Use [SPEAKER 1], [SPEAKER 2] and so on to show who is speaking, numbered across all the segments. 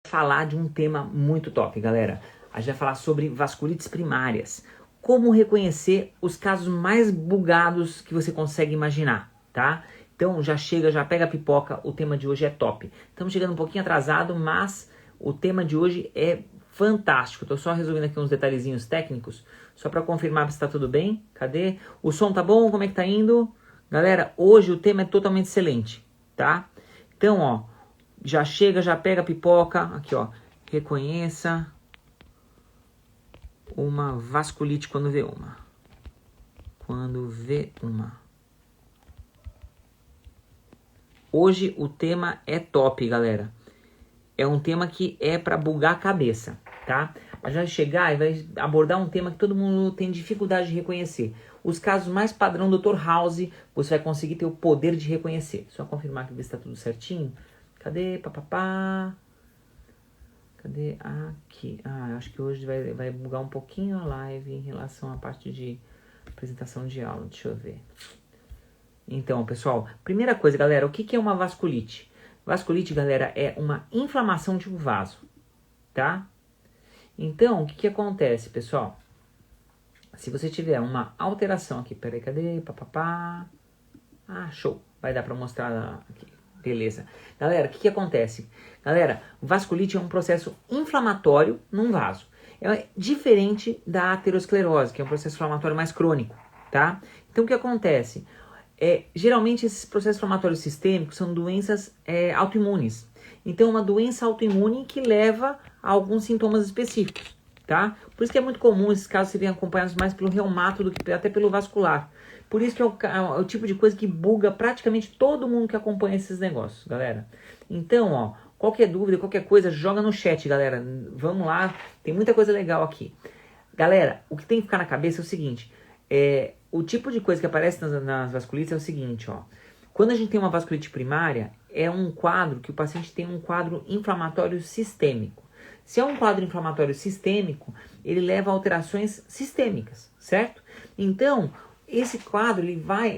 [SPEAKER 1] Falar de um tema muito top, galera. A gente vai falar sobre vasculites primárias. Como reconhecer os casos mais bugados que você consegue imaginar, tá? Então já chega, já pega a pipoca, o tema de hoje é top. Estamos chegando um pouquinho atrasado, mas o tema de hoje é fantástico. Estou só resolvendo aqui uns detalhezinhos técnicos, só para confirmar se está tudo bem. Cadê? O som tá bom? Como é que tá indo? Galera, hoje o tema é totalmente excelente, tá? Então, ó, já chega, já pega a pipoca, aqui ó, reconheça uma vasculite quando vê uma. Quando vê uma. Hoje o tema é top, galera. É um tema que é para bugar a cabeça, tá? A gente vai chegar e vai abordar um tema que todo mundo tem dificuldade de reconhecer. Os casos mais padrão Dr. House, você vai conseguir ter o poder de reconhecer. Só confirmar que está tudo certinho. Cadê? Papapá. Cadê? Aqui. Acho que hoje vai bugar um pouquinho a live em relação à parte de apresentação de aula. Deixa eu ver. Então, pessoal, primeira coisa, galera, o que é uma vasculite? Vasculite, galera, é uma inflamação de um vaso, tá? Então, o que acontece, pessoal? Se você tiver uma alteração aqui, peraí, cadê? Papapá. Show. Vai dar pra mostrar aqui. Beleza. Galera, o que acontece? Galera, vasculite é um processo inflamatório num vaso. É diferente da aterosclerose, que é um processo inflamatório mais crônico, tá? Então, o que acontece? Geralmente, esses processos inflamatórios sistêmicos são doenças autoimunes. Então, uma doença autoimune que leva a alguns sintomas específicos, tá? Por isso que é muito comum esses casos serem acompanhados mais pelo reumato do que até pelo vascular. Por isso que é o tipo de coisa que buga praticamente todo mundo que acompanha esses negócios, galera. Então, ó, qualquer dúvida, qualquer coisa, joga no chat, galera. Vamos lá, tem muita coisa legal aqui. Galera, o que tem que ficar na cabeça é o seguinte, o tipo de coisa que aparece nas vasculites é o seguinte, ó. Quando a gente tem uma vasculite primária, é um quadro que o paciente tem um quadro inflamatório sistêmico. Se é um quadro inflamatório sistêmico, ele leva a alterações sistêmicas, certo? Então, esse quadro,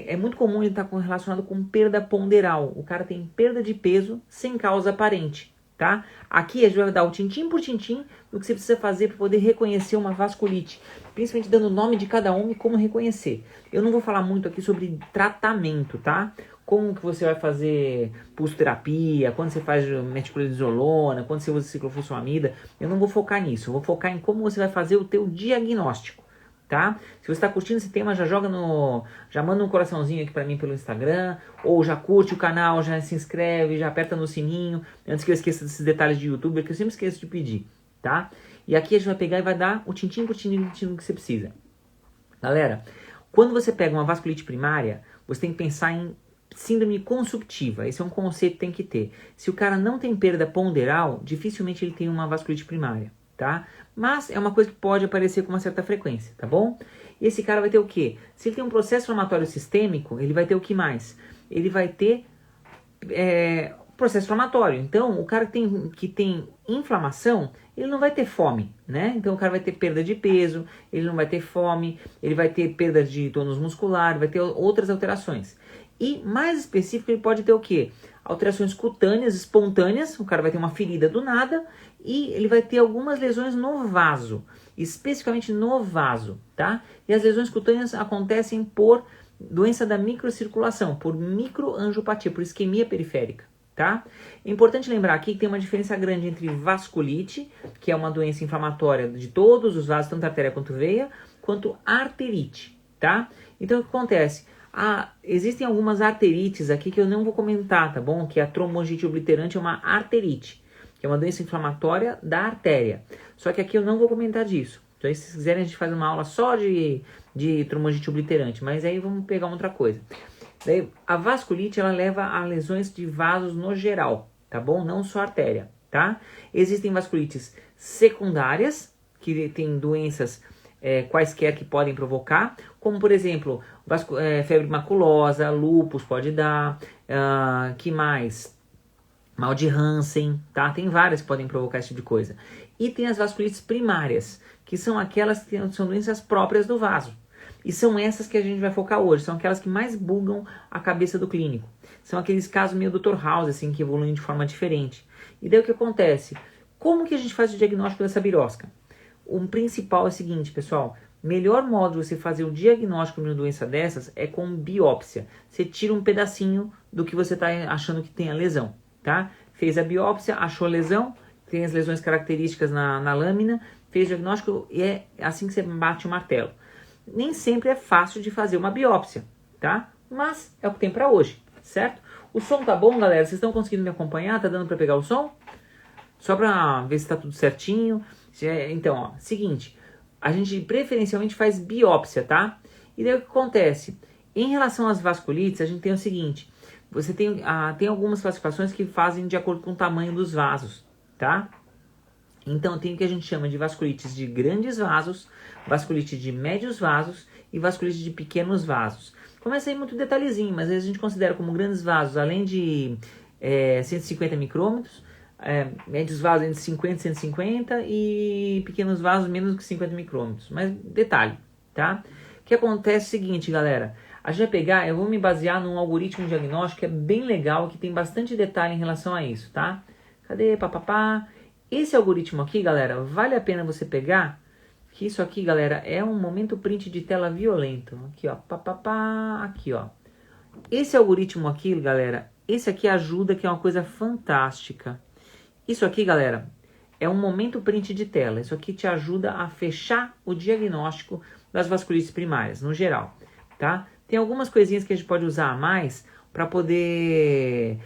[SPEAKER 1] é muito comum ele estar relacionado com perda ponderal. O cara tem perda de peso sem causa aparente, tá? Aqui a gente vai dar o tintim por tintim do que você precisa fazer para poder reconhecer uma vasculite. Principalmente dando o nome de cada uma e como reconhecer. Eu não vou falar muito aqui sobre tratamento, tá? Como que você vai fazer pulsoterapia, quando você faz metilprednisolona, quando você usa ciclofosfamida. Eu não vou focar nisso. Eu vou focar em como você vai fazer o teu diagnóstico. Tá? Se você está curtindo esse tema, já manda um coraçãozinho aqui para mim pelo Instagram, ou já curte o canal, já se inscreve, já aperta no sininho, antes que eu esqueça desses detalhes de YouTube, que eu sempre esqueço de pedir, tá? E aqui a gente vai pegar e vai dar o tintim por tintim que você precisa. Galera, quando você pega uma vasculite primária, você tem que pensar em síndrome consumptiva. Esse é um conceito que tem que ter. Se o cara não tem perda ponderal, dificilmente ele tem uma vasculite primária. Tá? Mas é uma coisa que pode aparecer com uma certa frequência, tá bom? E esse cara vai ter o quê? Se ele tem um processo inflamatório sistêmico, ele vai ter o que mais? Ele vai ter processo inflamatório. Então, o cara que tem inflamação, ele não vai ter fome, né? Então, o cara vai ter perda de peso, ele não vai ter fome, ele vai ter perda de tônus muscular, vai ter outras alterações. E, mais específico, ele pode ter o quê? Alterações cutâneas, espontâneas, o cara vai ter uma ferida do nada e ele vai ter algumas lesões no vaso, especificamente no vaso, tá? E as lesões cutâneas acontecem por doença da microcirculação, por microangiopatia, por isquemia periférica, tá? É importante lembrar aqui que tem uma diferença grande entre vasculite, que é uma doença inflamatória de todos os vasos, tanto artéria quanto veia, quanto arterite, tá? Então o que acontece? Existem algumas arterites aqui que eu não vou comentar, tá bom? Que a trombongite obliterante é uma arterite, que é uma doença inflamatória da artéria. Só que aqui eu não vou comentar disso. Então, se vocês quiserem, a gente faz uma aula só de trombongite obliterante, mas aí vamos pegar outra coisa. Daí, a vasculite, ela leva a lesões de vasos no geral, tá bom? Não só artéria, tá? Existem vasculites secundárias, que tem doenças quaisquer que podem provocar, como por exemplo, febre maculosa, lúpus pode dar, que mais? Mal de Hansen, tá? Tem várias que podem provocar esse tipo de coisa. E tem as vasculites primárias, que são aquelas que são doenças próprias do vaso. E são essas que a gente vai focar hoje, são aquelas que mais bugam a cabeça do clínico. São aqueles casos meio Dr. House, assim, que evoluem de forma diferente. E daí o que acontece? Como que a gente faz o diagnóstico dessa birosca? O principal é o seguinte, pessoal. Melhor modo de você fazer o diagnóstico de uma doença dessas é com biópsia. Você tira um pedacinho do que você está achando que tem a lesão, tá? Fez a biópsia, achou a lesão, tem as lesões características na lâmina, fez o diagnóstico e é assim que você bate o martelo. Nem sempre é fácil de fazer uma biópsia, tá? Mas é o que tem para hoje, certo? O som tá bom, galera? Vocês estão conseguindo me acompanhar? Tá dando para pegar o som? Só para ver se tá tudo certinho. Então, ó, seguinte, a gente preferencialmente faz biópsia, tá? E daí o que acontece? Em relação às vasculites, a gente tem o seguinte, você tem algumas classificações que fazem de acordo com o tamanho dos vasos, tá? Então tem o que a gente chama de vasculites de grandes vasos, vasculite de médios vasos e vasculite de pequenos vasos. Começa aí muito detalhezinho, mas a gente considera como grandes vasos, além de 150 micrômetros, médios vasos entre 50 e 150 e pequenos vasos menos que 50 micrômetros. Mas detalhe, tá? O que acontece é o seguinte, galera. A gente vai pegar, eu vou me basear num algoritmo diagnóstico que é bem legal, que tem bastante detalhe em relação a isso, tá? Cadê? Papapá. Esse algoritmo aqui, galera, vale a pena você pegar, que isso aqui, galera, é um momento print de tela violento. Aqui, ó, papapá, aqui, ó. Esse algoritmo aqui, galera, esse aqui ajuda, que é uma coisa fantástica. Isso aqui, galera, é um momento print de tela. Isso aqui te ajuda a fechar o diagnóstico das vasculites primárias, no geral, tá? Tem algumas coisinhas que a gente pode usar a mais para poder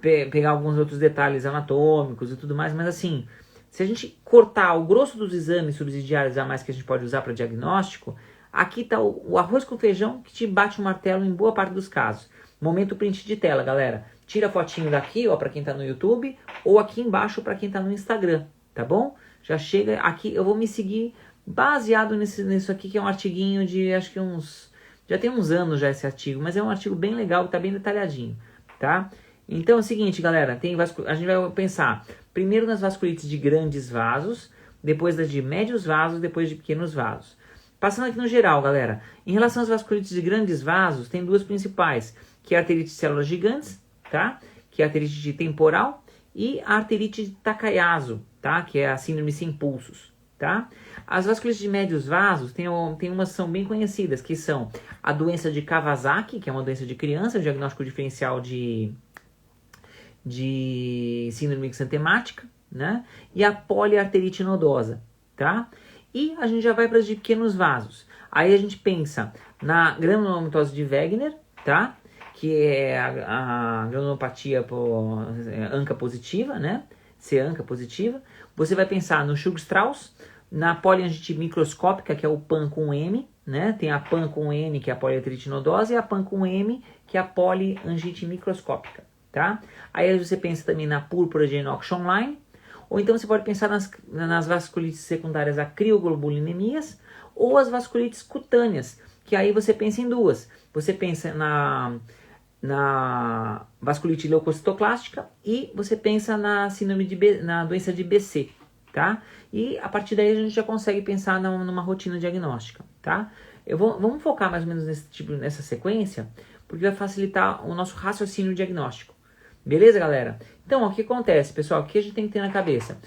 [SPEAKER 1] pegar alguns outros detalhes anatômicos e tudo mais, mas assim, se a gente cortar o grosso dos exames subsidiários a mais que a gente pode usar para diagnóstico, aqui está o arroz com feijão que te bate o martelo em boa parte dos casos. Momento print de tela, galera. Tira a fotinho daqui, ó, para quem está no YouTube, ou aqui embaixo para quem está no Instagram, tá bom? Já chega aqui, eu vou me seguir baseado nisso aqui, que é um artiguinho de, acho que já tem uns anos já esse artigo, mas é um artigo bem legal, que tá bem detalhadinho, tá? Então é o seguinte, galera, a gente vai pensar primeiro nas vasculites de grandes vasos, depois das de médios vasos, depois de pequenos vasos. Passando aqui no geral, galera, em relação às vasculites de grandes vasos, tem duas principais, que é a arterite de células gigantes, tá? Que é a arterite de temporal, e a arterite de Takayasu, tá? Que é a síndrome sem pulsos, tá? As vasculites de médios vasos tem umas que são bem conhecidas, que são a doença de Kawasaki, que é uma doença de criança, diagnóstico diferencial de síndrome xantemática, né? E a poliarterite nodosa, tá? E a gente já vai para as de pequenos vasos. Aí a gente pensa na granulomatose de Wegener, tá? Que é a granulopatia ANCA positiva, né? C-ANCA positiva. Você vai pensar no Churg-Strauss, na poliangite microscópica, que é o PAN com M, né? Tem a PAN com N, que é a poliarterite nodosa, e a PAN com M, que é a poliangite microscópica, tá? Aí você pensa também na púrpura de Enoch-Schonlein, ou então você pode pensar nas vasculites secundárias a crioglobulinemias, ou as vasculites cutâneas, que aí você pensa em duas. Você pensa na vasculite leucocitoclástica e você pensa na doença de BC, tá? E a partir daí a gente já consegue pensar numa rotina diagnóstica, tá? Vamos focar mais ou menos nessa sequência, porque vai facilitar o nosso raciocínio diagnóstico. Beleza, galera? Então, o que acontece, pessoal? O que a gente tem que ter na cabeça?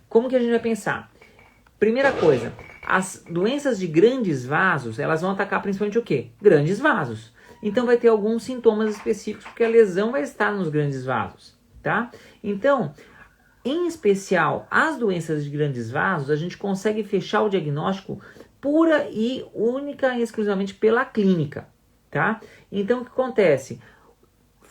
[SPEAKER 1] Como que a gente vai pensar? Primeira coisa, as doenças de grandes vasos, elas vão atacar principalmente o quê? Grandes vasos. Então, vai ter alguns sintomas específicos, porque a lesão vai estar nos grandes vasos, tá? Então, em especial, as doenças de grandes vasos, a gente consegue fechar o diagnóstico pura e única e exclusivamente pela clínica, tá? Então, o que acontece?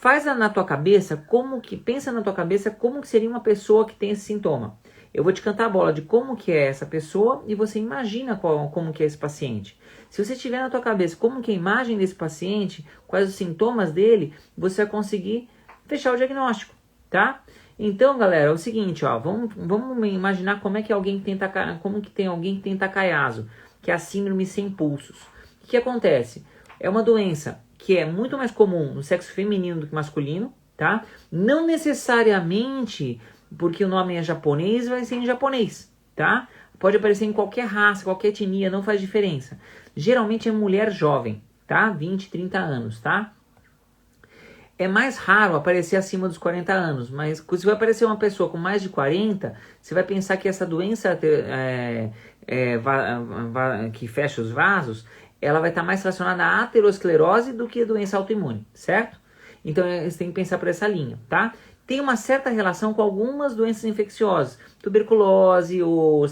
[SPEAKER 1] Pensa na tua cabeça como que seria uma pessoa que tem esse sintoma. Eu vou te cantar a bola de como que é essa pessoa e você imagina como que é esse paciente. Se você tiver na tua cabeça como que é a imagem desse paciente, quais os sintomas dele, você vai conseguir fechar o diagnóstico, tá? Então, galera, é o seguinte, ó, vamos imaginar como que tem alguém que tem Takayasu, que é a síndrome sem pulsos. O que acontece? É uma doença que é muito mais comum no sexo feminino do que masculino, tá? Não necessariamente porque o nome é japonês, vai ser em japonês, tá? Pode aparecer em qualquer raça, qualquer etnia, não faz diferença. Geralmente é mulher jovem, tá? 20, 30 anos, tá? É mais raro aparecer acima dos 40 anos, mas se vai aparecer uma pessoa com mais de 40, você vai pensar que essa doença que fecha os vasos, ela vai estar mais relacionada à aterosclerose do que a doença autoimune, certo? Então você tem que pensar por essa linha, tá? Tem uma certa relação com algumas doenças infecciosas, tuberculose, ou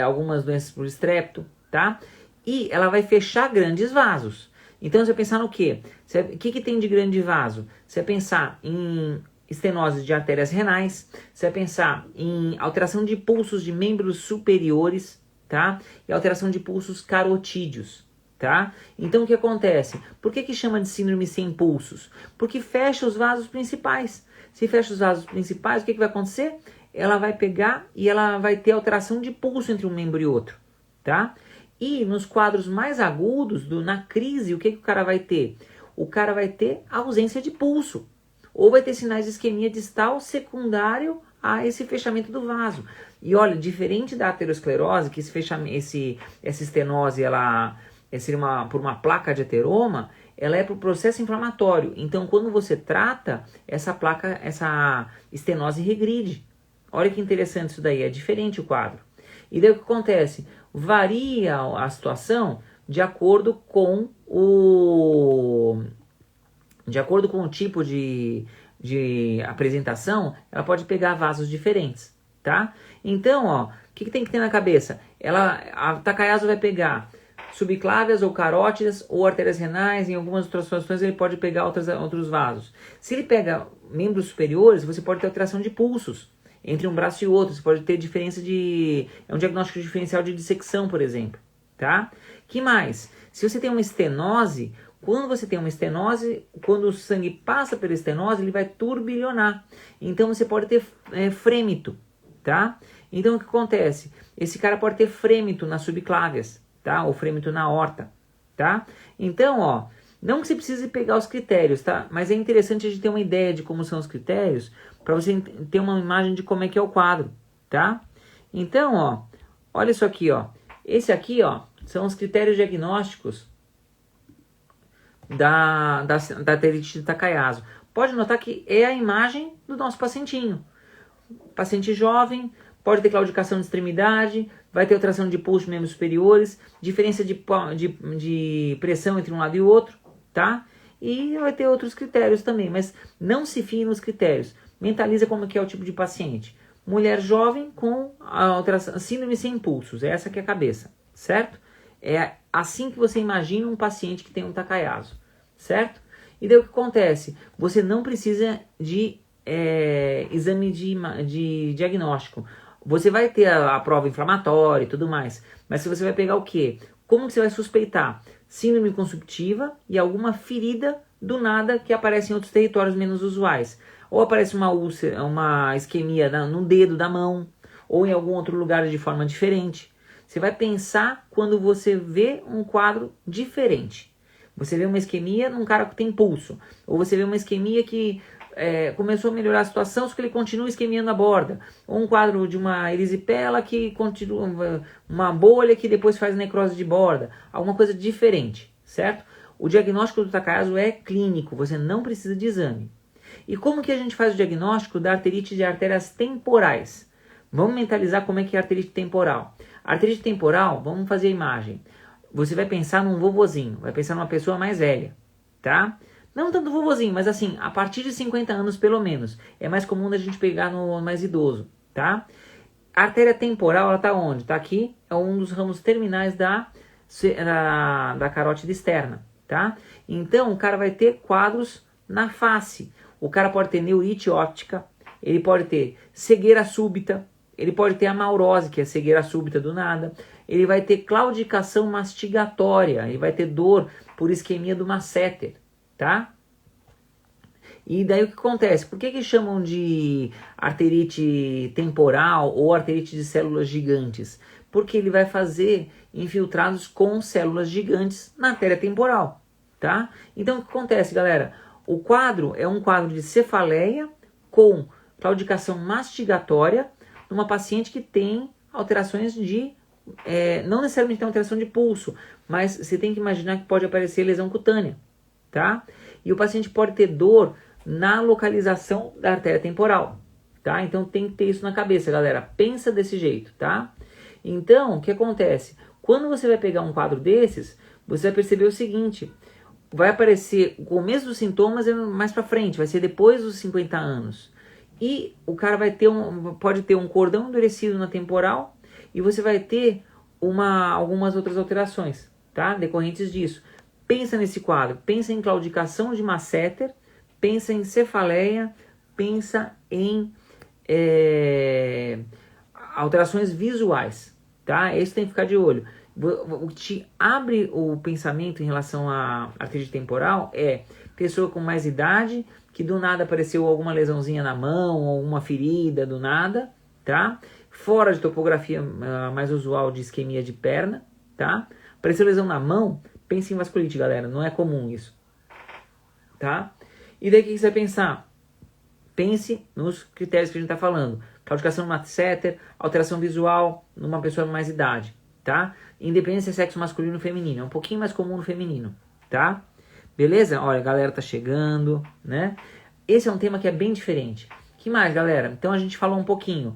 [SPEAKER 1] algumas doenças por estrepto, tá? E ela vai fechar grandes vasos. Então você vai pensar no quê? O que tem de grande vaso? Você vai pensar em estenose de artérias renais, você vai pensar em alteração de pulsos de membros superiores, tá? E alteração de pulsos carotídeos, tá? Então o que acontece? Por que chama de síndrome sem pulsos? Porque fecha os vasos principais. Se fecha os vasos principais, o que vai acontecer? Ela vai pegar e ela vai ter alteração de pulso entre um membro e outro, tá? E nos quadros mais agudos, na crise, o que o cara vai ter? O cara vai ter ausência de pulso. Ou vai ter sinais de isquemia distal secundário a esse fechamento do vaso. E olha, diferente da aterosclerose, que essa estenose ela seria por uma placa de ateroma, ela é por processo inflamatório. Então, quando você trata, essa estenose regride. Olha que interessante isso daí, é diferente o quadro. E daí o que acontece? Varia a situação de acordo com o tipo de apresentação, ela pode pegar vasos diferentes, tá? Então, ó, o que tem que ter na cabeça? A Takayasu vai pegar subclávias ou carótidas ou artérias renais, em algumas outras situações ele pode pegar outros vasos. Se ele pega membros superiores, você pode ter alteração de pulsos entre um braço e outro, você pode ter diferença é um diagnóstico diferencial de dissecção, por exemplo, tá? Que mais? Se você tem uma estenose, quando você tem uma estenose, quando o sangue passa pela estenose, ele vai turbilhonar. Então você pode ter frêmito, tá? Então o que acontece? Esse cara pode ter frêmito nas subclávias, tá? Ou frêmito na aorta, tá? Então, ó, não que você precise pegar os critérios, tá? Mas é interessante a gente ter uma ideia de como são os critérios, para você ter uma imagem de como é que é o quadro, tá? Então, ó, olha isso aqui, ó. Esse aqui, ó, são os critérios diagnósticos da arterite de Takayasu. Pode notar que é a imagem do nosso pacientinho. Paciente jovem, pode ter claudicação de extremidade, vai ter alteração de pulso de membros superiores, diferença de pressão entre um lado e o outro, tá? E vai ter outros critérios também, mas não se fie nos critérios. Mentaliza como que é o tipo de paciente. Mulher jovem com alteração, síndrome sem impulsos, essa que é a cabeça, certo? É assim que você imagina um paciente que tem um Takayasu, certo? E daí o que acontece? Você não precisa de exame de diagnóstico. Você vai ter a prova inflamatória e tudo mais, mas se você vai pegar o quê? Como que você vai suspeitar? Síndrome consumptiva e alguma ferida do nada que aparece em outros territórios menos usuais. Ou aparece uma úlcera, uma isquemia no dedo da mão, ou em algum outro lugar de forma diferente. Você vai pensar quando você vê um quadro diferente. Você vê uma isquemia num cara que tem pulso, ou você vê uma isquemia que começou a melhorar a situação, só que ele continua isquemiando a borda. Ou um quadro de uma erisipela que continua, uma bolha que depois faz necrose de borda. Alguma coisa diferente, certo? O diagnóstico do Takayasu é clínico, você não precisa de exame. E como que a gente faz o diagnóstico da arterite de artérias temporais? Vamos mentalizar como é que é a arterite temporal. A arterite temporal, vamos fazer a imagem. Você vai pensar num vovozinho, vai pensar numa pessoa mais velha, tá? Não tanto vovozinho, mas assim, a partir de 50 anos pelo menos. É mais comum da gente pegar no mais idoso, tá? A artéria temporal, ela tá onde? Tá aqui, é um dos ramos terminais da carótida externa, tá? Então, o cara vai ter quadros na face. O cara pode ter neurite óptica, ele pode ter cegueira súbita, ele pode ter amaurose, que é cegueira súbita do nada, ele vai ter claudicação mastigatória, ele vai ter dor por isquemia do masséter, tá? E daí o que acontece? Por que chamam de arterite temporal ou arterite de células gigantes? Porque ele vai fazer infiltrados com células gigantes na artéria temporal, tá? Então o que acontece, galera? O quadro é um quadro de cefaleia com claudicação mastigatória numa paciente que tem alterações não necessariamente tem alteração de pulso, mas você tem que imaginar que pode aparecer lesão cutânea, tá? E o paciente pode ter dor na localização da artéria temporal, tá? Então tem que ter isso na cabeça, galera. Pensa desse jeito, tá? Então, o que acontece? Quando você vai pegar um quadro desses, você vai perceber o seguinte: vai aparecer o começo dos sintomas mais pra frente, vai ser depois dos 50 anos. E o cara vai ter pode ter um cordão endurecido na temporal e você vai ter algumas outras alterações, tá? Decorrentes disso. Pensa nesse quadro, pensa em claudicação de masseter, pensa em cefaleia, pensa em alterações visuais, tá? Esse tem que ficar de olho. O que te abre o pensamento em relação à artrite temporal é pessoa com mais idade, que do nada apareceu alguma lesãozinha na mão, ou uma ferida do nada, tá? Fora de topografia mais usual de isquemia de perna, tá? Apareceu lesão na mão, pense em vasculite, galera, não é comum isso, tá? E daí o que você vai pensar? Pense nos critérios que a gente está falando. Claudicação no masseter, alteração visual numa pessoa de mais idade, tá? Independente se é sexo masculino ou feminino, é um pouquinho mais comum no feminino, tá? Beleza? Olha, a galera tá chegando, né? Esse é um tema que é bem diferente. Que mais, galera? Então a gente falou um pouquinho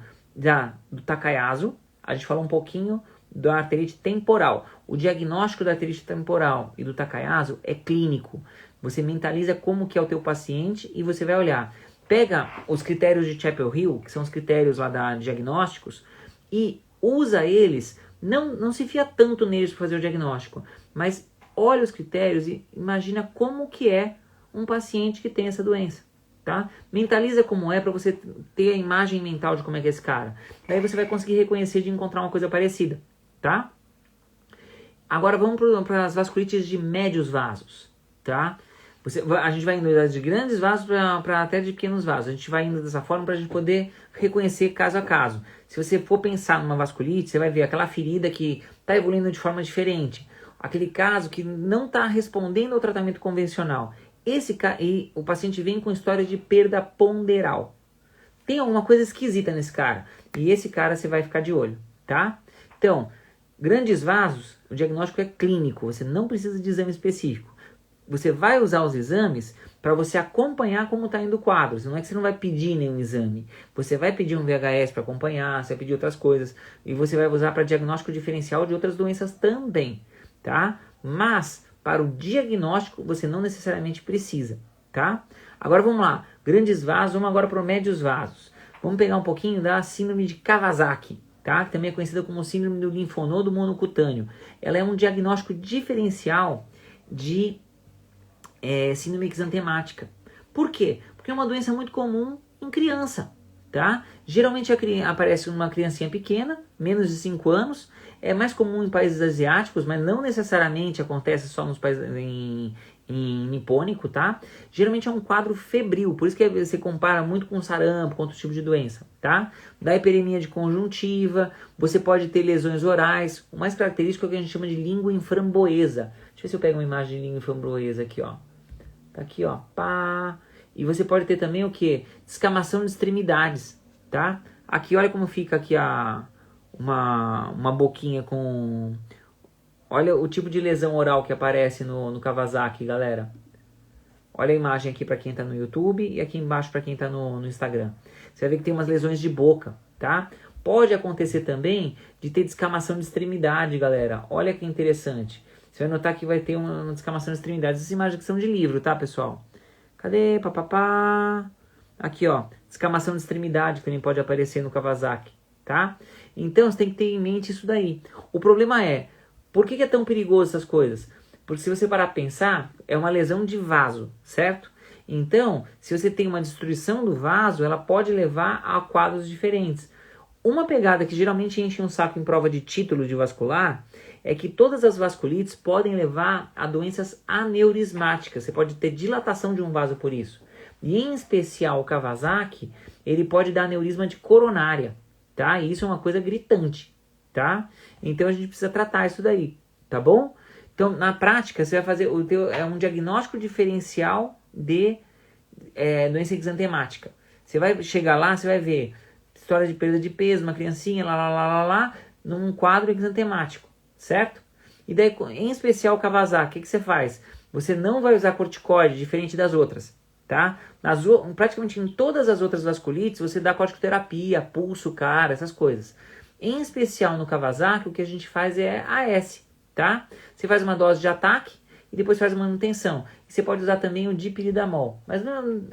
[SPEAKER 1] do Takayasu, a gente falou um pouquinho da arterite temporal. O diagnóstico da arterite temporal e do Takayasu é clínico. Você mentaliza como que é o teu paciente e você vai olhar. Pega os critérios de Chapel Hill, que são os critérios lá da diagnósticos, e usa eles. Não se fia tanto neles para fazer o diagnóstico, mas olha os critérios e imagina como que é um paciente que tem essa doença, tá? Mentaliza como é para você ter a imagem mental de como é que é esse cara. Daí você vai conseguir reconhecer de encontrar uma coisa parecida, tá? Agora vamos para as vasculites de médios vasos, tá? A gente vai indo de grandes vasos para até de pequenos vasos. A gente vai indo dessa forma para a gente poder reconhecer caso a caso. Se você for pensar numa vasculite, você vai ver aquela ferida que está evoluindo de forma diferente. Aquele caso que não está respondendo ao tratamento convencional. E o paciente vem com história de perda ponderal. Tem alguma coisa esquisita nesse cara. E esse cara você vai ficar de olho, tá? Então, grandes vasos, o diagnóstico é clínico. Você não precisa de exame específico. Você vai usar os exames para você acompanhar como está indo o quadro. Não é que você não vai pedir nenhum exame. Você vai pedir um VHS para acompanhar, você vai pedir outras coisas. E você vai usar para diagnóstico diferencial de outras doenças também, tá? Mas, para o diagnóstico, você não necessariamente precisa, tá? Agora vamos lá. Grandes vasos, vamos agora para os médios vasos. Vamos pegar um pouquinho da síndrome de Kawasaki, tá? Que também é conhecida como síndrome do linfonodo monocutâneo. Ela é um diagnóstico diferencial de síndrome exantemática. Por quê? Porque é uma doença muito comum em criança, tá? Geralmente aparece numa criancinha pequena, menos de 5 anos, é mais comum em países asiáticos, mas não necessariamente acontece só nos países em nipônico, tá? Geralmente é um quadro febril, por isso que você compara muito com sarampo, com outro tipo de doença, tá? Da hiperemia de conjuntiva, você pode ter lesões orais, o mais característico é o que a gente chama de língua em framboesa. Deixa eu ver se eu pego uma imagem de língua em framboesa aqui, ó. Tá aqui, ó, pá. E você pode ter também o que? Descamação de extremidades, tá? Aqui, olha como fica aqui uma boquinha com... Olha o tipo de lesão oral que aparece no Kawasaki, galera. Olha a imagem aqui para quem tá no YouTube e aqui embaixo para quem tá no Instagram. Você vai ver que tem umas lesões de boca, tá? Pode acontecer também de ter descamação de extremidade, galera. Olha que interessante. Você vai notar que vai ter uma descamação de extremidades. Essas imagens que são de livro, tá, pessoal? Cadê? Papapá. Aqui, ó. Descamação de extremidade que também pode aparecer no Kawasaki, tá? Então, você tem que ter em mente isso daí. O problema é, por que é tão perigoso essas coisas? Porque se você parar a pensar, é uma lesão de vaso, certo? Então, se você tem uma destruição do vaso, ela pode levar a quadros diferentes. Uma pegada que geralmente enche um saco em prova de título de vascular é que todas as vasculites podem levar a doenças aneurismáticas. Você pode ter dilatação de um vaso por isso. E em especial o Kawasaki, ele pode dar aneurisma de coronária, tá? E isso é uma coisa gritante, tá? Então a gente precisa tratar isso daí, tá bom? Então na prática você vai fazer um diagnóstico diferencial de doença exantemática. Você vai chegar lá, você vai ver história de perda de peso, uma criancinha, lá, num quadro exantemático, certo? E daí, em especial o Kawasaki, o que você faz? você não vai usar corticoide, diferente das outras, tá? Praticamente em todas as outras vasculites, você dá corticoterapia, pulso, cara, essas coisas. Em especial no Kawasaki, o que a gente faz é AS, tá? Você faz uma dose de ataque e depois faz manutenção. E você pode usar também o dipiridamol. Mas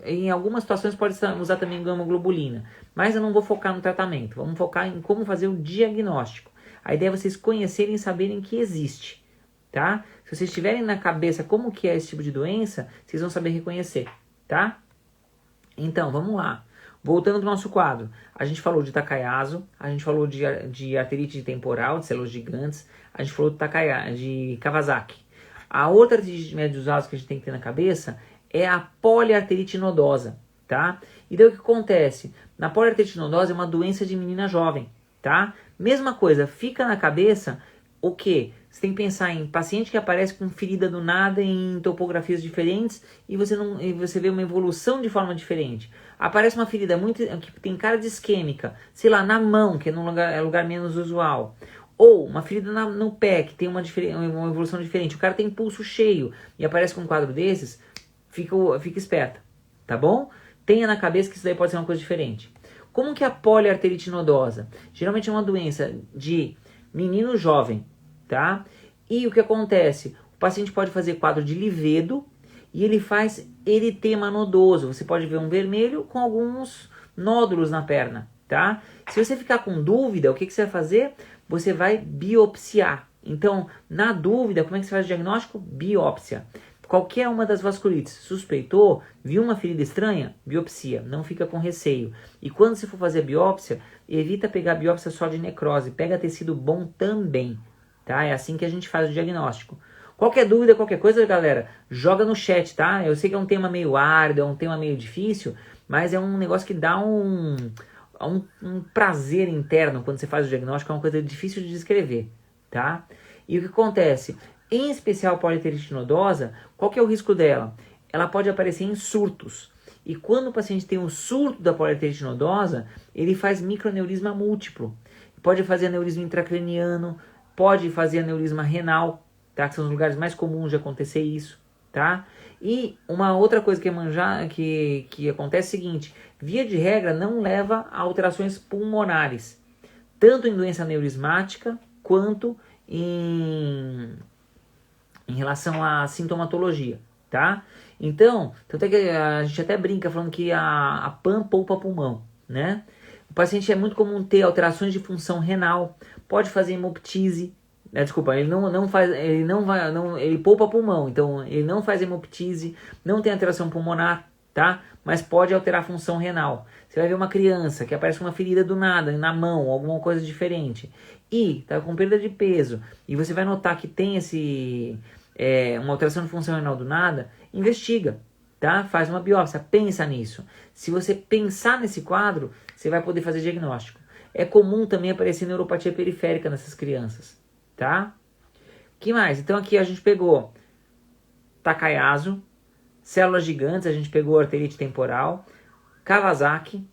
[SPEAKER 1] em algumas situações pode usar também gama-globulina. Mas eu não vou focar no tratamento. Vamos focar em como fazer o diagnóstico. A ideia é vocês conhecerem e saberem que existe, tá? Se vocês tiverem na cabeça como que é esse tipo de doença, vocês vão saber reconhecer, tá? Então, vamos lá. Voltando para o nosso quadro, a gente falou de Takayasu, a gente falou de arterite temporal, de células gigantes, a gente falou de Kawasaki. A outra arterite de médios vasos que a gente tem que ter na cabeça é a poliarterite nodosa, tá? E daí o que acontece? Na poliarterite nodosa é uma doença de menina jovem, tá? Mesma coisa, fica na cabeça o quê? Você tem que pensar em paciente que aparece com ferida do nada em topografias diferentes e você vê uma evolução de forma diferente. Aparece uma ferida que tem cara de isquêmica, sei lá, na mão, que é lugar menos usual. Ou uma ferida no pé, que tem uma evolução diferente. O cara tem pulso cheio e aparece com um quadro desses, fica esperta, tá bom? Tenha na cabeça que isso daí pode ser uma coisa diferente. Como que é a poliarterite nodosa? Geralmente é uma doença de menino jovem, tá? E o que acontece? O paciente pode fazer quadro de livedo e ele faz eritema nodoso. Você pode ver um vermelho com alguns nódulos na perna, tá? Se você ficar com dúvida, o que você vai fazer? Você vai biopsiar. Então, na dúvida, como é que você faz o diagnóstico? Biópsia. Qualquer uma das vasculites suspeitou, viu uma ferida estranha? Biopsia. Não fica com receio. E quando você for fazer a biópsia, evita pegar biópsia só de necrose. Pega tecido bom também. Tá? É assim que a gente faz o diagnóstico. Qualquer dúvida, qualquer coisa, galera, joga no chat, tá? Eu sei que é um tema meio árduo, é um tema meio difícil, mas é um negócio que dá um prazer interno quando você faz o diagnóstico, é uma coisa difícil de descrever, tá? E o que acontece? Em especial a poliarterite nodosa, qual que é o risco dela? Ela pode aparecer em surtos. E quando o paciente tem um surto da poliarterite nodosa, ele faz microaneurisma múltiplo. Pode fazer aneurisma intracraniano, pode fazer aneurisma renal, tá? Que são os lugares mais comuns de acontecer isso, tá? E uma outra coisa que acontece é o seguinte: via de regra não leva a alterações pulmonares, tanto em doença aneurismática quanto em relação à sintomatologia, tá? Então, tanto é que a gente até brinca falando que a PAN poupa pulmão, né? O paciente é muito comum ter alterações de função renal, pode fazer hemoptise, desculpa, ele poupa pulmão, então ele não faz hemoptise, não tem alteração pulmonar, tá? Mas pode alterar a função renal. Você vai ver uma criança que aparece com uma ferida do nada, na mão, alguma coisa diferente, e tá com perda de peso, e você vai notar que tem uma alteração de função renal do nada, investiga, tá? Faz uma biópsia, pensa nisso. Se você pensar nesse quadro, você vai poder fazer diagnóstico. É comum também aparecer neuropatia periférica nessas crianças, tá? Que mais? Então aqui a gente pegou Takayasu, células gigantes, a gente pegou arterite temporal, Kawasaki,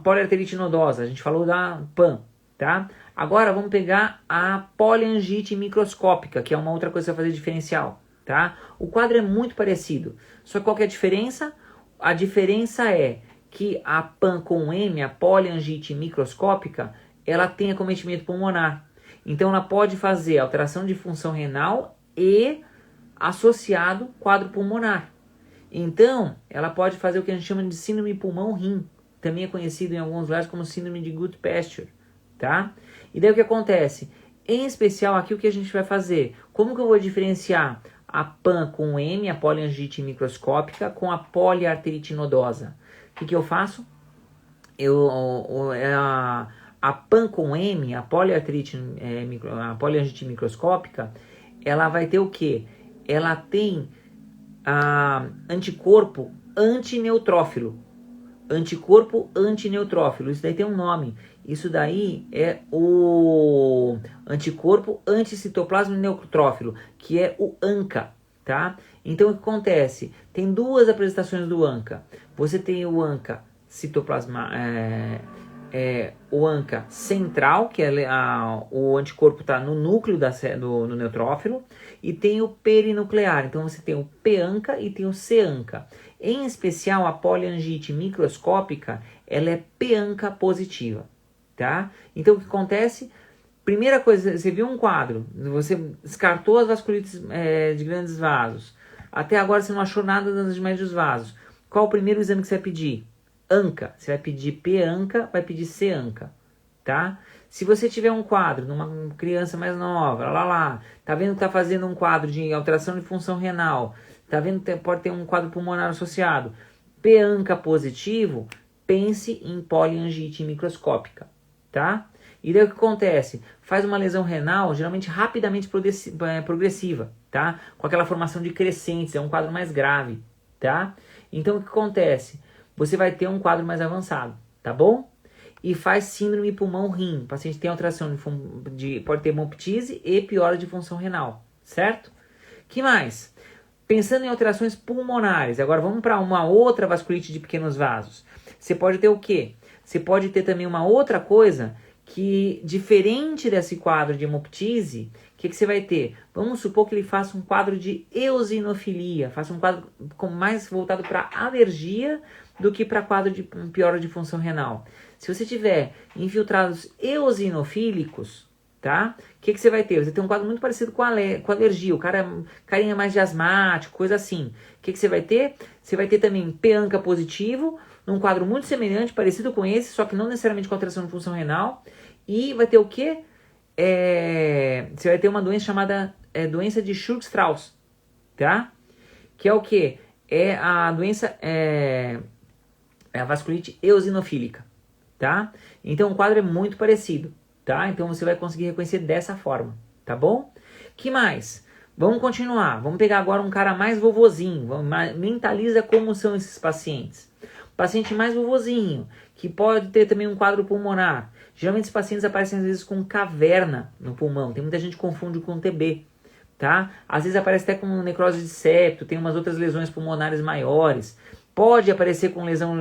[SPEAKER 1] poliarterite nodosa, a gente falou da PAN, tá? Agora vamos pegar a poliangite microscópica, que é uma outra coisa que você vai fazer diferencial, tá? O quadro é muito parecido, só que qual que é a diferença? A diferença é que a PAN com M, a poliangite microscópica, ela tem acometimento pulmonar. Então ela pode fazer alteração de função renal e associado quadro pulmonar. Então ela pode fazer o que a gente chama de síndrome pulmão-rim, também é conhecido em alguns lugares como síndrome de Goodpasture, tá? E daí o que acontece? Em especial aqui o que a gente vai fazer? Como que eu vou diferenciar a PAN com M, a poliangite microscópica, com a poliarterite nodosa? O que eu faço? A PAN com M, a poliarterite, a poliangite microscópica, ela vai ter o quê? Ela tem anticorpo antineutrófilo. Anticorpo antineutrófilo, isso daí tem um nome. Isso daí é o anticorpo anticitoplasma neutrófilo, que é o ANCA, tá? Então o que acontece? Tem duas apresentações do ANCA. Você tem o ANCA citoplasma o ANCA central, que o anticorpo está no núcleo do neutrófilo, e tem o perinuclear. Então você tem o P-ANCA e tem o C-ANCA. Em especial, a poliangite microscópica, ela é P-ANCA positiva, tá? Então o que acontece? Primeira coisa, você viu um quadro, você descartou as vasculites de grandes vasos. Até agora você não achou nada dos médios vasos. Qual o primeiro exame que você vai pedir? ANCA. Você vai pedir P-ANCA, vai pedir C-ANCA, tá? Se você tiver um quadro numa criança mais nova, tá vendo que tá fazendo um quadro de alteração de função renal, tá vendo que pode ter um quadro pulmonar associado, P-ANCA positivo, pense em poliangite microscópica, tá? E daí o que acontece? Faz uma lesão renal, geralmente rapidamente progressiva, tá? Com aquela formação de crescentes, é um quadro mais grave, tá? Então o que acontece? Você vai ter um quadro mais avançado, tá bom? E faz síndrome pulmão-rim. O paciente tem alteração pode ter hemoptise e piora de função renal, certo? Que mais? Pensando em alterações pulmonares, agora vamos para uma outra vasculite de pequenos vasos. Você pode ter o quê? Você pode ter também uma outra coisa que, diferente desse quadro de hemoptise, o que você vai ter? Vamos supor que ele faça um quadro de eosinofilia, faça um quadro mais voltado para alergia do que para quadro de piora de função renal. Se você tiver infiltrados eosinofílicos, tá? O que você vai ter? Você tem um quadro muito parecido com alergia, o carinha mais de asmático, coisa assim. O que você vai ter? Você vai ter também P-ANCA positivo, num quadro muito semelhante, parecido com esse, só que não necessariamente com alteração de função renal. E vai ter o quê? Você vai ter uma doença chamada doença de Churg-Strauss, tá? Que é o quê? É a doença... é a vasculite eosinofílica, tá? Então o quadro é muito parecido, tá? Então você vai conseguir reconhecer dessa forma, tá bom? Que mais? Vamos continuar. Vamos pegar agora um cara mais vovozinho. Mentaliza como são esses pacientes. Paciente mais vovozinho, que pode ter também um quadro pulmonar. Geralmente esses pacientes aparecem às vezes com caverna no pulmão. Tem muita gente que confunde com TB, tá? Às vezes aparece até com necrose de septo, tem umas outras lesões pulmonares maiores. Pode aparecer com lesão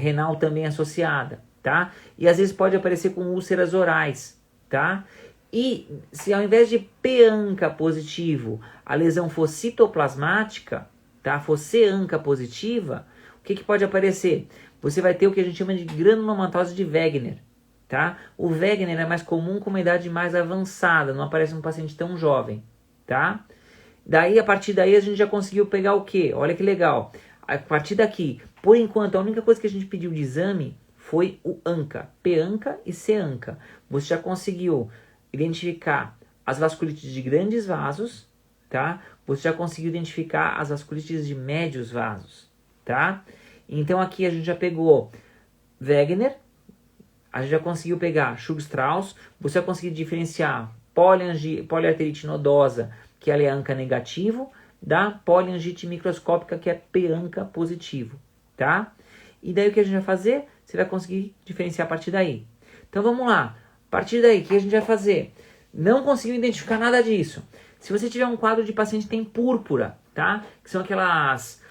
[SPEAKER 1] renal também associada, tá? E às vezes pode aparecer com úlceras orais, tá? E se ao invés de P-ANCA positivo, a lesão for citoplasmática, tá? For C-ANCA positiva, o que pode aparecer? Você vai ter o que a gente chama de granulomatose de Wegener, tá? O Wegener é mais comum com uma idade mais avançada, não aparece num paciente tão jovem, tá? Daí, a partir daí, a gente já conseguiu pegar o quê? Olha que legal. A partir daqui, por enquanto, a única coisa que a gente pediu de exame foi o ANCA, P-ANCA e C-ANCA. Você já conseguiu identificar as vasculites de grandes vasos, tá? Você já conseguiu identificar as vasculites de médios vasos, tá? Então, aqui a gente já pegou Wegener, a gente já conseguiu pegar Churg-Strauss, você já conseguiu diferenciar poliarterite nodosa, que ela é ANCA negativo, da poliangite microscópica, que é P-ANCA positivo, tá? E daí o que a gente vai fazer? Você vai conseguir diferenciar a partir daí. Então vamos lá. A partir daí, o que a gente vai fazer? Não conseguiu identificar nada disso. Se você tiver um quadro de paciente que tem púrpura, tá? Que são aquelas...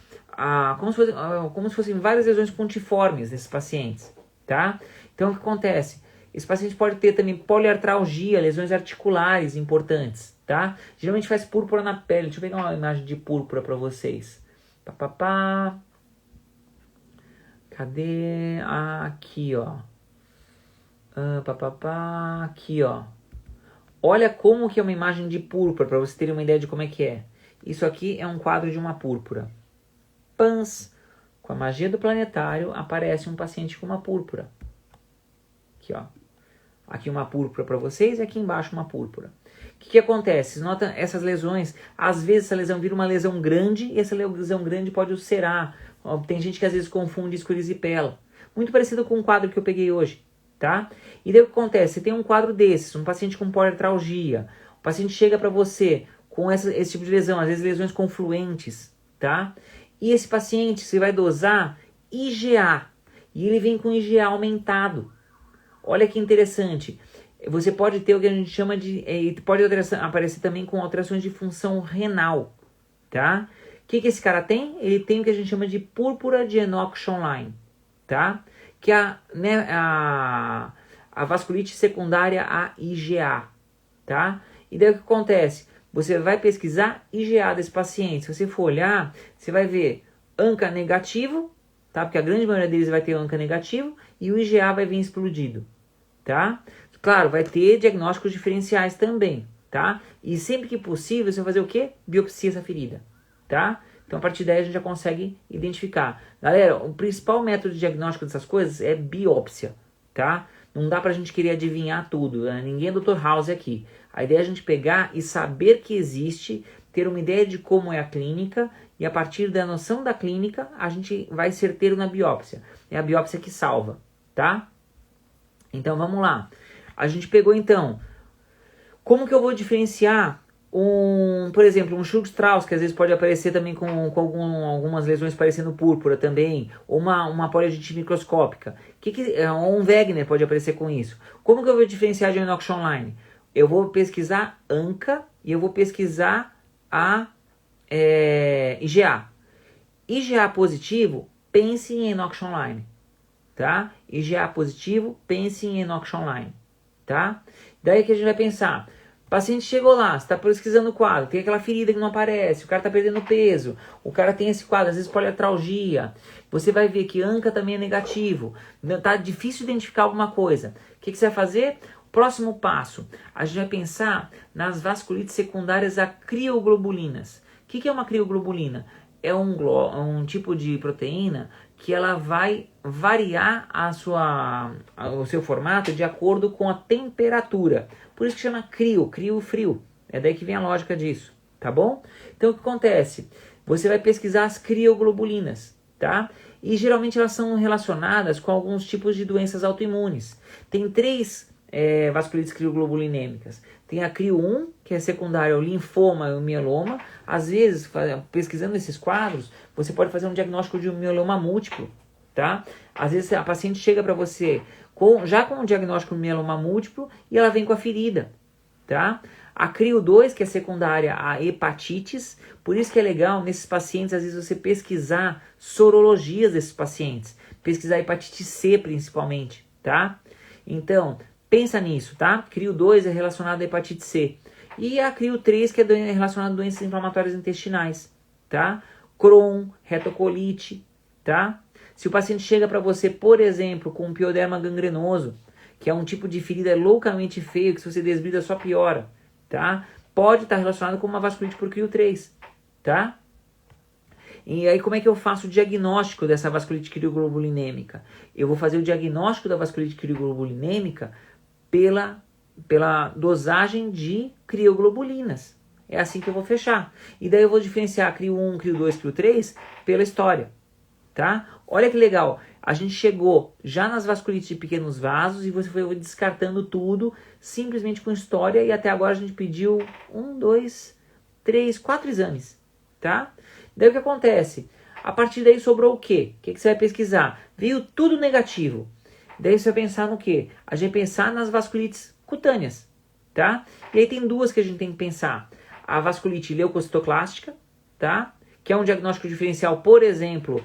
[SPEAKER 1] como se fossem várias lesões pontiformes nesses pacientes, tá? Então o que acontece? Esse paciente pode ter também poliartralgia, lesões articulares importantes, tá? Geralmente faz púrpura na pele. Deixa eu pegar uma imagem de púrpura para vocês. Cadê? Aqui, ó. Aqui, ó. Olha como que é uma imagem de púrpura, para vocês terem uma ideia de como é que é. Isso aqui é um quadro de uma púrpura. Pans, com a magia do planetário, aparece um paciente com uma púrpura. Aqui, ó. Aqui uma púrpura para vocês e aqui embaixo uma púrpura. O que acontece? Vocês notam essas lesões? Às vezes essa lesão vira uma lesão grande e essa lesão grande pode ulcerar. Tem gente que às vezes confunde erisipela. Muito parecido com o quadro que eu peguei hoje, tá? E daí o que acontece? Você tem um quadro desses, um paciente com poliartralgia. O paciente chega para você com esse tipo de lesão, às vezes lesões confluentes, tá? E esse paciente, você vai dosar IgA. E ele vem com IgA aumentado. Olha que interessante. Você pode ter o que a gente chama de... pode aparecer também com alterações de função renal, tá? O que esse cara tem? Ele tem o que a gente chama de púrpura de Enoch-Schonlein, tá? que é a vasculite secundária à IgA, tá? E daí o que acontece? Você vai pesquisar IgA desse paciente. Se você for olhar, você vai ver ANCA negativo, tá? Porque a grande maioria deles vai ter ANCA negativo e o IgA vai vir explodido, tá? Claro, vai ter diagnósticos diferenciais também, tá? E sempre que possível, você vai fazer o quê? Biopsia essa ferida, tá? Então, a partir daí, a gente já consegue identificar. Galera, o principal método de diagnóstico dessas coisas é biópsia, tá? Não dá pra gente querer adivinhar tudo, né? Ninguém é Dr. House aqui. A ideia é a gente pegar e saber que existe, ter uma ideia de como é a clínica, e a partir da noção da clínica, a gente vai certeiro na biópsia. É a biópsia que salva, tá? Então, vamos lá. A gente pegou, então, como que eu vou diferenciar por exemplo, um Churg-Strauss, que às vezes pode aparecer também com algumas lesões parecendo púrpura também, ou uma poliodicite microscópica, ou um Wegener pode aparecer com isso. Como que eu vou diferenciar de Inox Online? Eu vou pesquisar ANCA e eu vou pesquisar a IgA. IgA positivo, pense em Inox Online, tá? IgA positivo, pense em Inox Online, tá? Daí que a gente vai pensar... O paciente chegou lá, você está pesquisando o quadro, tem aquela ferida que não aparece, o cara está perdendo peso, o cara tem esse quadro, às vezes poliartralgia, você vai ver que ANCA também é negativo, está difícil identificar alguma coisa. O que você vai fazer? Próximo passo, a gente vai pensar nas vasculites secundárias a crioglobulinas. O que é uma crioglobulina? É um tipo de proteína que ela vai variar o seu formato de acordo com a temperatura. Por isso que chama crio frio. É daí que vem a lógica disso, tá bom? Então o que acontece? Você vai pesquisar as crioglobulinas, tá? E geralmente elas são relacionadas com alguns tipos de doenças autoimunes. Tem 3 vasculites crioglobulinêmicas. Tem a CRIO1, que é secundária ao linfoma e ao mieloma. Às vezes, pesquisando esses quadros, você pode fazer um diagnóstico de um mieloma múltiplo, tá? Às vezes a paciente chega para você já com o diagnóstico de mieloma múltiplo e ela vem com a ferida, tá? A CRIO2, que é secundária a hepatites, por isso que é legal nesses pacientes, às vezes você pesquisar sorologias desses pacientes, pesquisar hepatite C principalmente, tá? Então, pensa nisso, tá? CRIO2 é relacionado à hepatite C. E a CRIO3, que é relacionada a doenças inflamatórias intestinais, tá? Crohn, retocolite, tá? Se o paciente chega para você, por exemplo, com um pioderma gangrenoso, que é um tipo de ferida loucamente feio, que se você desbrida só piora, tá? Pode estar relacionado com uma vasculite por CRIO3, tá? E aí como é que eu faço o diagnóstico dessa vasculite crioglobulinêmica? Eu vou fazer o diagnóstico da vasculite crioglobulinêmica pela dosagem de crioglobulinas. É assim que eu vou fechar. E daí eu vou diferenciar CRIO1, CRIO2, CRIO3 pela história, tá? Olha que legal, a gente chegou já nas vasculites de pequenos vasos e você foi descartando tudo simplesmente com história e até agora a gente pediu 1, 2, 3, 4 exames, tá? Daí o que acontece? A partir daí sobrou o quê? O que você vai pesquisar? Veio tudo negativo. Daí você vai pensar no quê? A gente vai pensar nas vasculites cutâneas, tá? E aí tem 2 que a gente tem que pensar. A vasculite leucocitoclástica, tá? Que é um diagnóstico diferencial, por exemplo,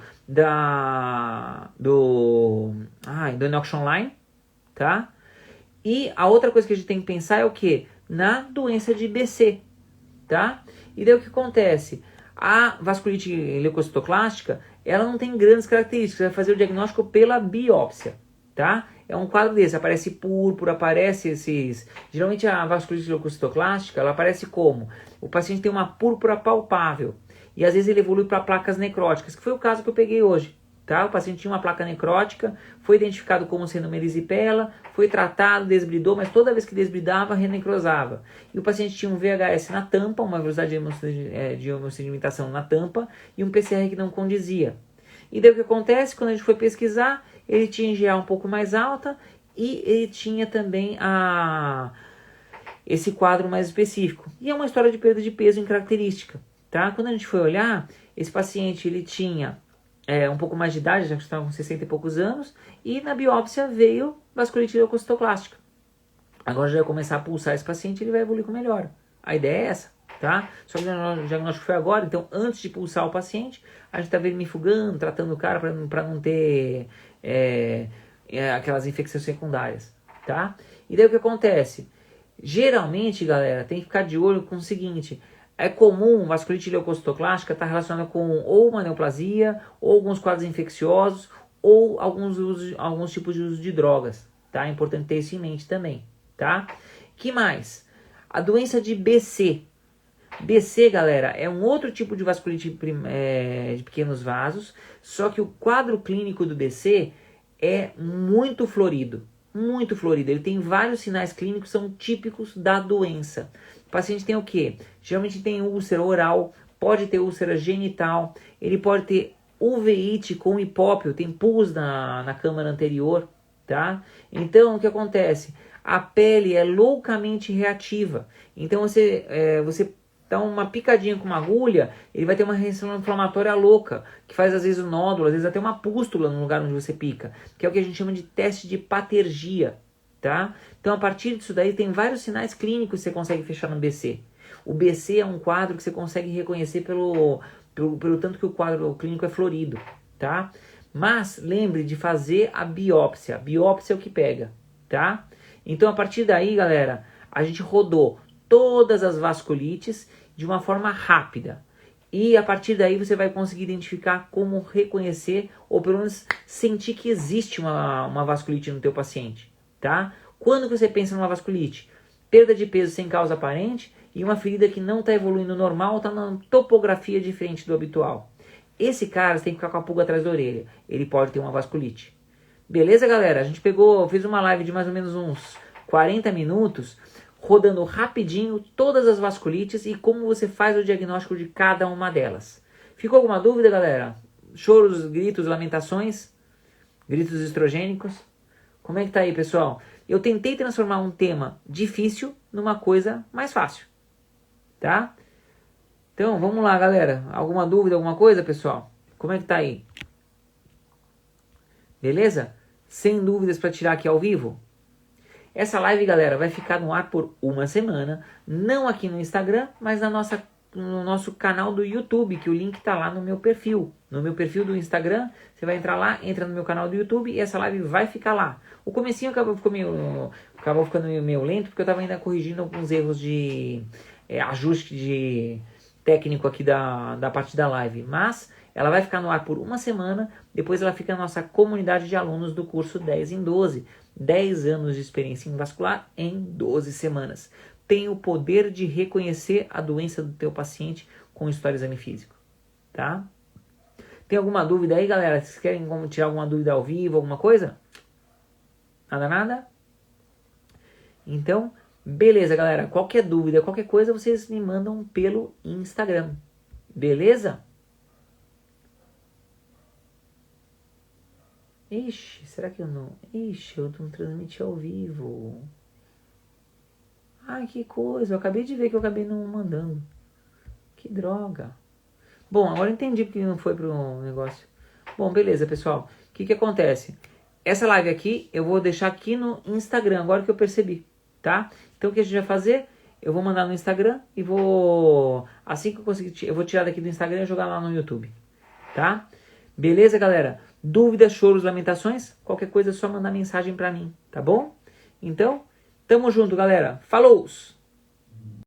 [SPEAKER 1] do Inox Online, tá? E a outra coisa que a gente tem que pensar é o quê? Na doença de BC, tá? E daí o que acontece? A vasculite leucocitoclástica, ela não tem grandes características, você vai fazer o diagnóstico pela biópsia, tá? É um quadro desse, aparece púrpura, aparece esses... Geralmente a vasculite leucocitoclástica, ela aparece como? O paciente tem uma púrpura palpável, e às vezes ele evolui para placas necróticas, que foi o caso que eu peguei hoje, tá? O paciente tinha uma placa necrótica, foi identificado como sendo uma erisipela, foi tratado, desbridou, mas toda vez que desbridava, renecrosava. E o paciente tinha um VHS na tampa, uma velocidade de hemossedimentação na tampa, e um PCR que não condizia. E daí o que acontece? Quando a gente foi pesquisar, ele tinha IgA um pouco mais alta, e ele tinha também esse quadro mais específico. E é uma história de perda de peso em característica. Tá? Quando a gente foi olhar, esse paciente ele tinha um pouco mais de idade, já estava com 60 e poucos anos, e na biópsia veio vasculite leucocitoclástica. Agora já vai começar a pulsar esse paciente, ele vai evoluir com melhora. A ideia é essa, tá? Só que o diagnóstico foi agora, então antes de pulsar o paciente, a gente está vermifugando, tratando o cara para não ter aquelas infecções secundárias, tá? E daí o que acontece? Geralmente, galera, tem que ficar de olho com o seguinte: é comum vasculite leucocitoclástica estar relacionada com ou uma neoplasia, ou alguns quadros infecciosos, ou alguns tipos de uso de drogas, tá? É importante ter isso em mente também, tá? Que mais? A doença de BC. BC, galera, é um outro tipo de vasculite de pequenos vasos, só que o quadro clínico do BC é muito florido. Muito florido. Ele tem vários sinais clínicos que são típicos da doença. O paciente tem o quê? Geralmente tem úlcera oral, pode ter úlcera genital, ele pode ter uveíte com hipópio, tem pus na câmara anterior, tá? Então, o que acontece? A pele é loucamente reativa. Então, você dá uma picadinha com uma agulha, ele vai ter uma reação inflamatória louca, que faz às vezes o nódulo, às vezes até uma pústula no lugar onde você pica, que é o que a gente chama de teste de patergia, tá? Então, a partir disso daí, tem vários sinais clínicos que você consegue fechar no BC. O BC é um quadro que você consegue reconhecer pelo tanto que o quadro clínico é florido, tá? Mas lembre de fazer a biópsia. A biópsia é o que pega, tá? Então, a partir daí, galera, a gente rodou todas as vasculites de uma forma rápida. E a partir daí você vai conseguir identificar como reconhecer, ou pelo menos sentir que existe uma vasculite no teu paciente, tá? Quando você pensa numa vasculite? Perda de peso sem causa aparente e uma ferida que não está evoluindo normal, está na topografia diferente do habitual. Esse cara você tem que ficar com a pulga atrás da orelha. Ele pode ter uma vasculite. Beleza, galera? A gente fez uma live de mais ou menos uns 40 minutos, rodando rapidinho todas as vasculites e como você faz o diagnóstico de cada uma delas. Ficou alguma dúvida, galera? Choros, gritos, lamentações? Gritos estrogênicos? Como é que tá aí, pessoal? Eu tentei transformar um tema difícil numa coisa mais fácil, tá? Então, vamos lá, galera. Alguma dúvida, alguma coisa, pessoal? Como é que tá aí? Beleza? Sem dúvidas para tirar aqui ao vivo? Essa live, galera, vai ficar no ar por uma semana, não aqui no Instagram, mas no nosso canal do YouTube, que o link tá lá no meu perfil. No meu perfil do Instagram, você vai entrar lá, entra no meu canal do YouTube e essa live vai ficar lá. O comecinho acabou ficando meio lento, porque eu tava ainda corrigindo alguns erros de ajuste de técnico aqui da parte da live, mas ela vai ficar no ar por uma semana, depois ela fica na nossa comunidade de alunos do curso 10 em 12. 10 anos de experiência em vascular em 12 semanas. Tem o poder de reconhecer a doença do teu paciente com história de exame físico, tá? Tem alguma dúvida aí, galera? Vocês querem tirar alguma dúvida ao vivo, alguma coisa? Nada? Então, beleza, galera. Qualquer dúvida, qualquer coisa, vocês me mandam pelo Instagram. Beleza? Ixi, será que eu não... Ixi, eu não transmiti ao vivo. Ai, que coisa. Eu acabei de ver que eu acabei não mandando. Que droga. Bom, agora eu entendi porque não foi pro negócio. Bom, beleza, pessoal. O que acontece? Essa live aqui eu vou deixar aqui no Instagram, agora que eu percebi, tá? Então o que a gente vai fazer? Eu vou mandar no Instagram e vou... Assim que eu conseguir, eu vou tirar daqui do Instagram e jogar lá no YouTube, tá? Beleza, galera? Dúvidas, choros, lamentações? Qualquer coisa é só mandar mensagem pra mim, tá bom? Então, tamo junto, galera. Falou!